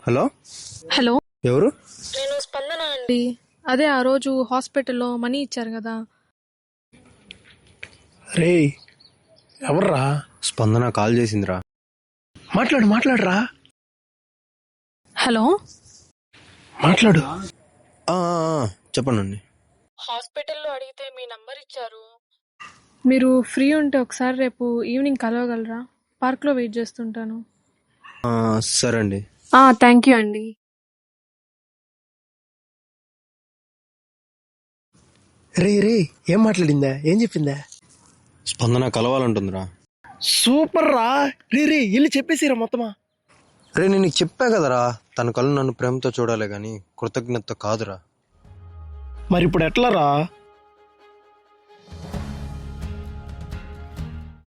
Hello hello, ఎవరు? నేను స్పందన అండి. అదే ఆ రోజు హాస్పిటల్లో మనీ ఇచ్చారు కదా. రే ఎవర్రా? స్పందన కాల్ చేసిందిరా. మాట్లాడరా. హలో, మాట్లాడు. చెప్పండి. హాస్పిటల్లో అడిగితే మీ నంబర్ ఇచ్చారు. మీరు ఫ్రీ ఉంటే ఒకసారి రేపు ఈవినింగ్ కలవగలరా? పార్క్లో వెయిట్ చేస్తుంటాను. సరే అండి. థ్యాంక్ యూ అండి. రే ఏం మాట్లాడిందా? ఏం చెప్పిందా? స్పందన కలవాలంటుందిరా. సూపర్ రా. రే వెళ్ళి చెప్పేసిరా మొత్తమా. రే నేను నీకు చెప్పా కదరా, తన కళ్ళు నన్ను ప్రేమతో చూడాలి గాని కృతజ్ఞత కాదురా. మరి ఇప్పుడు ఎట్లా రా?